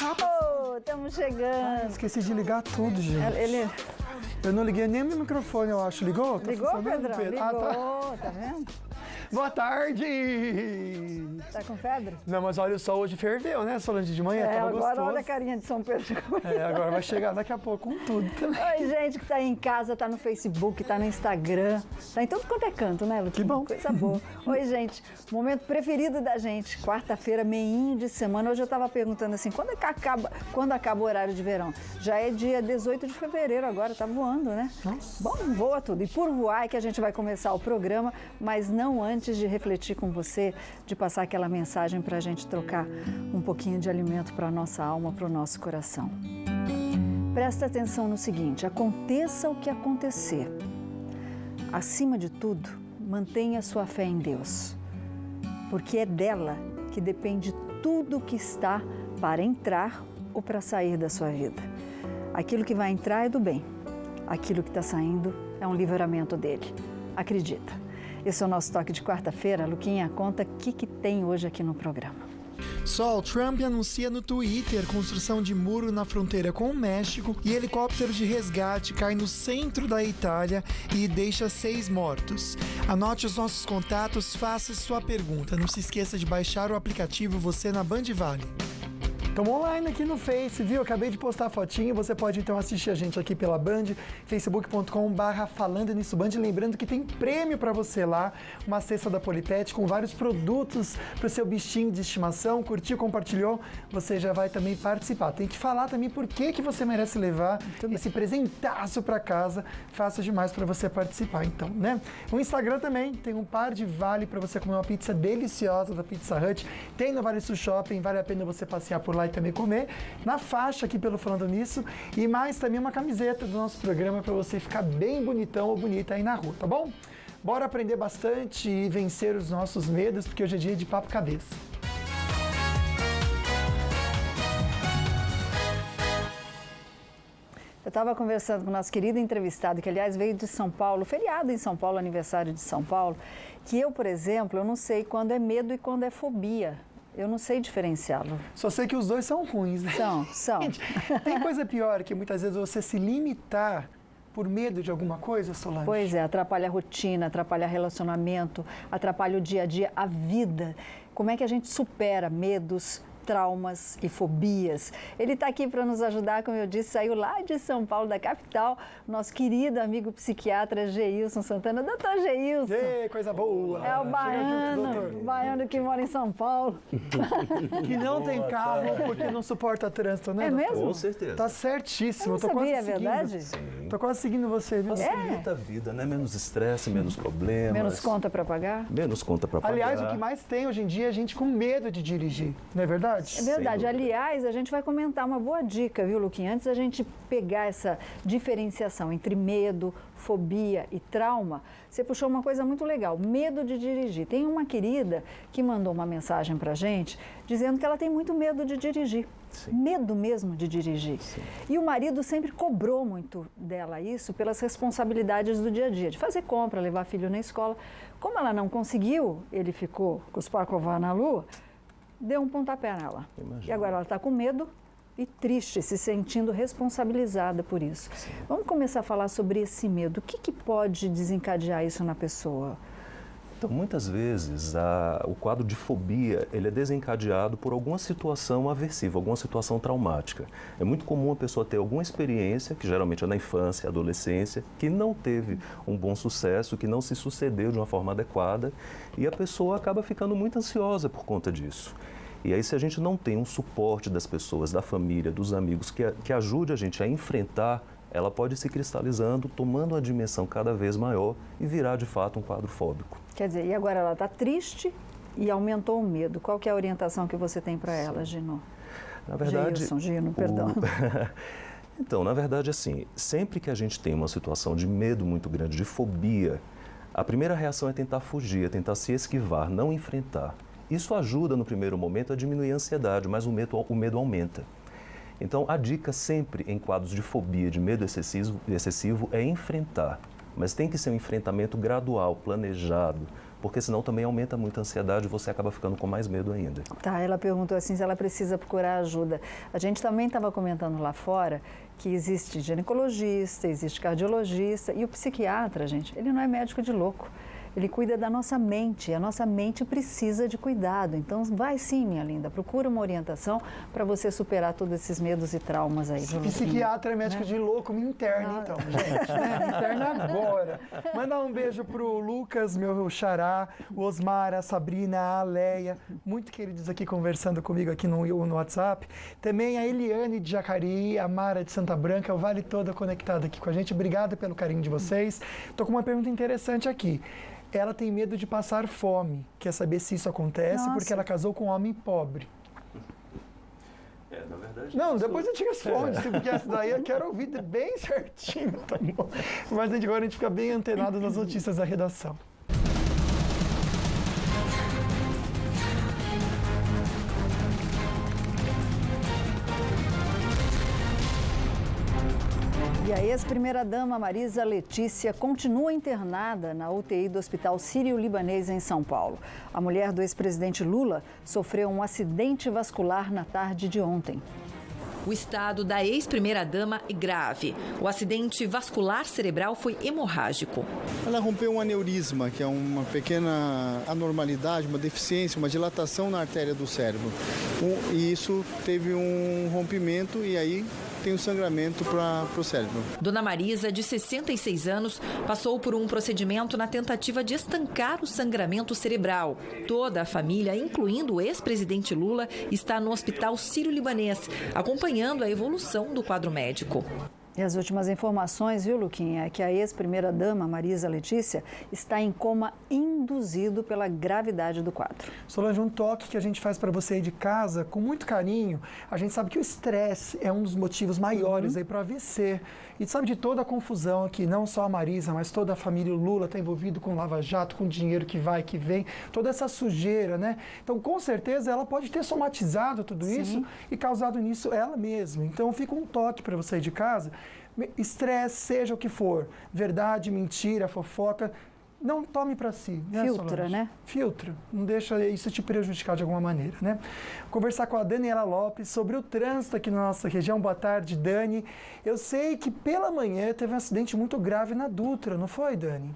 Oh, estamos chegando. Esqueci de ligar tudo, gente. Eu não liguei nem o microfone, eu acho. Ligou? Tá Ligou, funcionando, Pedrão? Pedro? Ligou, tá vendo? Boa tarde! Tá com febre? Não, mas olha, o sol hoje ferveu, né, Solange? De manhã, tava agora gostoso. olha a carinha de São Pedro. Agora vai chegar daqui a pouco com tudo também. Oi, gente que tá aí em casa, tá no Facebook, tá no Instagram, tá em tudo quanto é canto, né, Luquinha? Que bom. Coisa boa. Oi, gente, momento preferido da gente, quarta-feira, meinho de semana. Hoje eu tava perguntando assim, quando acaba o horário de verão? Já é dia 18 de fevereiro agora, tá voando, né? Nossa. Bom, voa tudo. E por voar é que a gente vai começar o programa, mas não antes de refletir com você, de passar aquela mensagem pra gente trocar um pouquinho de alimento pra nossa alma, pro nosso coração. Presta atenção no seguinte, aconteça o que acontecer. Acima de tudo, mantenha sua fé em Deus, porque é dela que depende tudo que está para entrar ou para sair da sua vida. Aquilo que vai entrar é do bem, aquilo que está saindo é um livramento dele. Acredita. Esse é o nosso toque de quarta-feira. Luquinha, conta o que tem hoje aqui no programa. Sol, Trump anuncia no Twitter construção de muro na fronteira com o México e helicóptero de resgate cai no centro da Itália e deixa 6 mortos. Anote os nossos contatos, faça sua pergunta. Não se esqueça de baixar o aplicativo Você na Band Vale. Estamos online aqui no Face, viu? Acabei de postar a fotinho, você pode então assistir a gente aqui pela Band, facebook.com/falando nisso Band. Lembrando que tem prêmio para você lá, uma cesta da Polipet com vários produtos para o seu bichinho de estimação. Curtiu, compartilhou, você já vai também participar. Tem que falar também por que você merece levar esse presentaço para casa. Fácil demais para você participar, então, né? O Instagram também tem um par de vale para você comer uma pizza deliciosa da Pizza Hut. Tem no Vale Sul Shopping, vale a pena você passear por lá e também comer, na faixa aqui pelo Falando Nisso, e mais também uma camiseta do nosso programa para você ficar bem bonitão ou bonita aí na rua, tá bom? Bora aprender bastante e vencer os nossos medos, porque hoje é dia de papo cabeça. Eu estava conversando com o nosso querido entrevistado, que aliás veio de São Paulo, feriado em São Paulo, aniversário de São Paulo, que eu, por exemplo, eu não sei quando é medo e quando é fobia. Eu não sei diferenciá-lo. Só sei que os dois são ruins, né? São. Gente, tem coisa pior que muitas vezes você se limitar por medo de alguma coisa, Solange? Pois é, atrapalha a rotina, atrapalha relacionamento, atrapalha o dia a dia, a vida. Como é que a gente supera medos, traumas e fobias? Ele está aqui para nos ajudar, como eu disse, saiu lá de São Paulo, da capital, nosso querido amigo psiquiatra Geilson Santana. Doutor Geilson. Ei, coisa boa. É o baiano que mora em São Paulo. Que não tem carro porque não suporta trânsito, né? É mesmo? Com certeza. Tá certíssimo. Eu não sabia, é verdade? Sim. Tô quase seguindo você, viu? Facilita a vida, né? Menos estresse, menos problemas. Menos conta para pagar? Menos conta para pagar. Aliás, o que mais tem hoje em dia é gente com medo de dirigir, não é verdade? É verdade. Aliás, a gente vai comentar uma boa dica, viu, Luquinha? Antes da gente pegar essa diferenciação entre medo, fobia e trauma, você puxou uma coisa muito legal, medo de dirigir. Tem uma querida que mandou uma mensagem pra gente dizendo que ela tem muito medo de dirigir. Sim. Medo mesmo de dirigir. Sim. E o marido sempre cobrou muito dela isso pelas responsabilidades do dia a dia, de fazer compra, levar filho na escola. Como ela não conseguiu, ele ficou com os pacová na lua, deu um pontapé nela. Imagina. E agora ela está com medo e triste, se sentindo responsabilizada por isso. Sim. Vamos começar a falar sobre esse medo. O que pode desencadear isso na pessoa? Então, muitas vezes, o quadro de fobia, ele é desencadeado por alguma situação aversiva, alguma situação traumática. É muito comum a pessoa ter alguma experiência, que geralmente é na infância, adolescência, que não teve um bom sucesso, que não se sucedeu de uma forma adequada, e a pessoa acaba ficando muito ansiosa por conta disso. E aí, se a gente não tem um suporte das pessoas, da família, dos amigos, que ajude a gente a enfrentar, ela pode se cristalizando, tomando uma dimensão cada vez maior e virar, de fato, um quadro fóbico. Quer dizer, e agora ela está triste e aumentou o medo. Qual que é a orientação que você tem para ela, Gino? Na verdade, Gino, perdão. Então, na verdade, assim, sempre que a gente tem uma situação de medo muito grande, de fobia, a primeira reação é tentar fugir, é tentar se esquivar, não enfrentar. Isso ajuda, no primeiro momento, a diminuir a ansiedade, mas o medo aumenta. Então, a dica sempre em quadros de fobia, de medo excessivo é enfrentar. Mas tem que ser um enfrentamento gradual, planejado, porque senão também aumenta muito a ansiedade e você acaba ficando com mais medo ainda. Tá, ela perguntou assim se ela precisa procurar ajuda. A gente também estava comentando lá fora que existe ginecologista, existe cardiologista e o psiquiatra, gente, ele não é médico de louco. Ele cuida da nossa mente, a nossa mente precisa de cuidado. Então, vai sim, minha linda, procura uma orientação para você superar todos esses medos e traumas aí. Psiquiatra é médico de louco, me interna então, gente. Me interna agora. Mandar um beijo pro Lucas, meu xará, o Osmar, a Sabrina, a Aleia, muito queridos aqui conversando comigo aqui no WhatsApp. Também a Eliane de Jacareí, a Mara de Santa Branca, o Vale todo conectado aqui com a gente. Obrigado pelo carinho de vocês. Tô com uma pergunta interessante aqui. Ela tem medo de passar fome. Quer saber se isso acontece porque ela casou com um homem pobre. Na verdade... Não, depois eu te respondo, porque essa daí eu quero ouvir bem certinho, tá bom? Mas agora a gente fica bem antenado nas notícias da redação. E a ex-primeira-dama Marisa Letícia continua internada na UTI do Hospital Sírio-Libanês em São Paulo. A mulher do ex-presidente Lula sofreu um acidente vascular na tarde de ontem. O estado da ex-primeira-dama é grave. O acidente vascular cerebral foi hemorrágico. Ela rompeu um aneurisma, que é uma pequena anormalidade, uma deficiência, uma dilatação na artéria do cérebro. E isso teve um rompimento e aí tem um sangramento para o cérebro. Dona Marisa, de 66 anos, passou por um procedimento na tentativa de estancar o sangramento cerebral. Toda a família, incluindo o ex-presidente Lula, está no Hospital Sírio-Libanês, acompanhando a evolução do quadro médico. E as últimas informações, viu, Luquinha, é que a ex-primeira-dama, Marisa Letícia, está em coma induzido pela gravidade do quadro. Solange, um toque que a gente faz para você aí de casa, com muito carinho. A gente sabe que o estresse é um dos motivos maiores aí para o AVC. E sabe de toda a confusão aqui, não só a Marisa, mas toda a família Lula está envolvido com Lava Jato, com dinheiro que vai, que vem, toda essa sujeira, né? Então, com certeza, ela pode ter somatizado tudo isso e causado nisso ela mesma. Então, fica um toque para você aí de casa. Estresse, seja o que for, verdade, mentira, fofoca, não tome para si. Né, filtra, Solange? né? Filtra. Não deixa isso te prejudicar de alguma maneira, né? Conversar com a Daniela Lopes sobre o trânsito aqui na nossa região. Boa tarde, Dani. Eu sei que pela manhã teve um acidente muito grave na Dutra, não foi, Dani?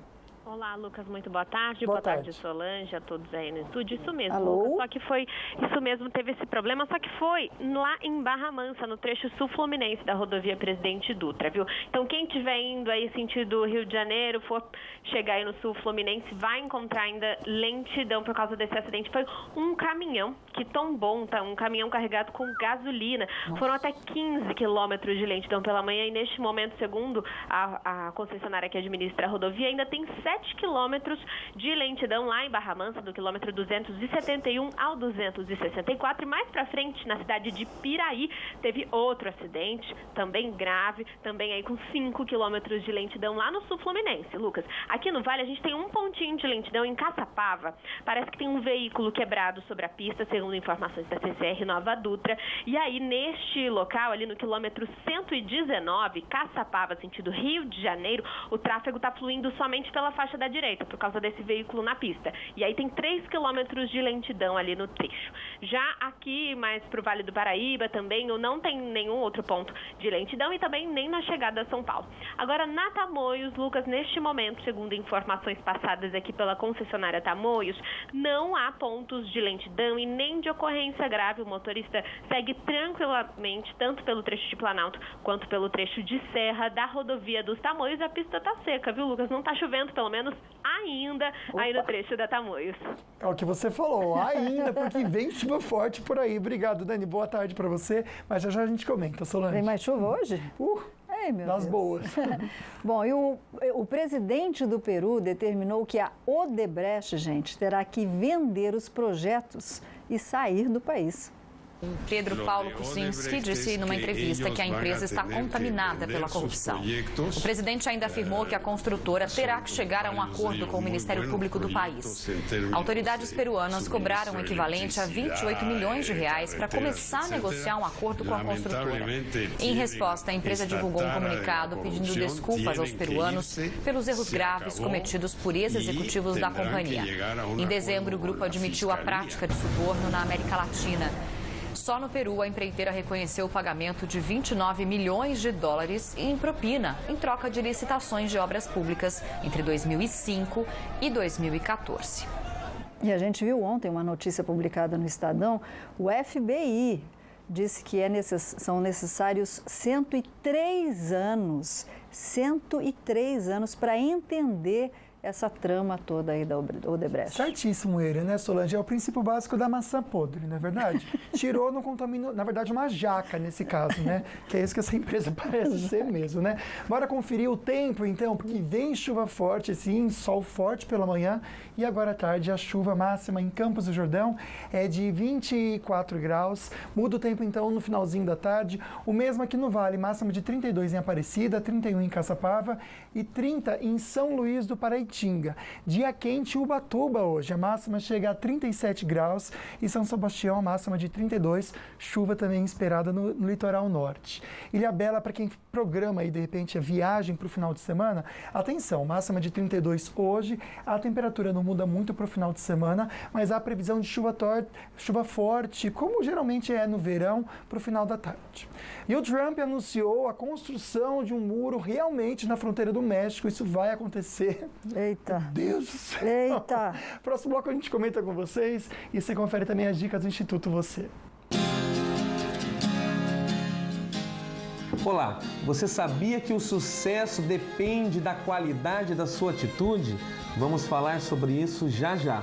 Olá, Lucas, muito boa tarde. Boa tarde, Solange, a todos aí no estúdio. Isso mesmo, Alô? Lucas, só que foi, isso mesmo, teve esse problema, só que foi lá em Barra Mansa, no trecho sul-fluminense da rodovia Presidente Dutra, viu? Então, quem estiver indo aí sentido Rio de Janeiro, for chegar aí no sul-fluminense, vai encontrar ainda lentidão por causa desse acidente. Foi um caminhão que tombou, um caminhão carregado com gasolina. Nossa. Foram até 15 quilômetros de lentidão pela manhã e neste momento, segundo a concessionária que administra a rodovia, ainda tem 7 quilômetros de lentidão lá em Barra Mansa, do quilômetro 271 ao 264. E mais pra frente, na cidade de Piraí, teve outro acidente, também grave, também aí com 5 quilômetros de lentidão lá no sul fluminense. Lucas, aqui no Vale a gente tem um pontinho de lentidão em Caçapava. Parece que tem um veículo quebrado sobre a pista, segundo informações da CCR Nova Dutra. E aí, neste local, ali no quilômetro 119, Caçapava, sentido Rio de Janeiro, o tráfego está fluindo somente pela faixa da direita, por causa desse veículo na pista. E aí tem 3 quilômetros de lentidão ali no trecho. Já aqui, mais pro Vale do Paraíba também, não tem nenhum outro ponto de lentidão e também nem na chegada a São Paulo. Agora, na Tamoios, Lucas, neste momento, segundo informações passadas aqui pela concessionária Tamoios, não há pontos de lentidão e nem de ocorrência grave. O motorista segue tranquilamente, tanto pelo trecho de Planalto quanto pelo trecho de Serra da rodovia dos Tamoios. A pista tá seca, viu, Lucas? Não tá chovendo, pelo menos ainda, aí no trecho da Tamoios. É o que você falou, ainda, porque vem chuva forte por aí. Obrigado, Dani. Boa tarde para você, mas já a gente comenta, Solange. Tem mais chuva hoje? Ei, meu das Deus. boas. Bom, e o presidente do Peru determinou que a Odebrecht, gente, terá que vender os projetos e sair do país. Pedro Paulo Kuczynski disse numa entrevista que a empresa está contaminada pela corrupção. O presidente ainda afirmou que a construtora terá que chegar a um acordo com o Ministério Público do país. Autoridades peruanas cobraram o equivalente a 28 milhões de reais para começar a negociar um acordo com a construtora. Em resposta, a empresa divulgou um comunicado pedindo desculpas aos peruanos pelos erros graves cometidos por ex-executivos da companhia. Em dezembro, o grupo admitiu a prática de suborno na América Latina. Só no Peru, a empreiteira reconheceu o pagamento de 29 milhões de dólares em propina, em troca de licitações de obras públicas entre 2005 e 2014. E a gente viu ontem uma notícia publicada no Estadão, o FBI disse que são necessários 103 anos para entender essa trama toda aí da Odebrecht. Certíssimo ele, né, Solange? É o princípio básico da maçã podre, não é verdade? Tirou, não contaminou, na verdade, uma jaca nesse caso, né? Que é isso que essa empresa parece ser mesmo, né? Bora conferir o tempo, então, porque vem chuva forte, sim, sol forte pela manhã e agora à tarde a chuva máxima em Campos do Jordão é de 24 graus. Muda o tempo, então, no finalzinho da tarde. O mesmo aqui no Vale, máximo de 32 em Aparecida, 31 em Caçapava e 30 em São Luís do Paraitinga. Dia quente em Ubatuba hoje, a máxima chega a 37 graus e São Sebastião a máxima de 32, chuva também esperada no litoral norte. Ilhabela, para quem programa aí de repente a viagem para o final de semana, atenção, máxima de 32 hoje, a temperatura não muda muito para o final de semana, mas há previsão de chuva forte, como geralmente é no verão, para o final da tarde. E o Trump anunciou a construção de um muro realmente na fronteira do México, isso vai acontecer. Eita. Meu Deus do céu. Eita. Próximo bloco a gente comenta com vocês e você confere também as dicas do Instituto Você. Olá, você sabia que o sucesso depende da qualidade da sua atitude? Vamos falar sobre isso já já.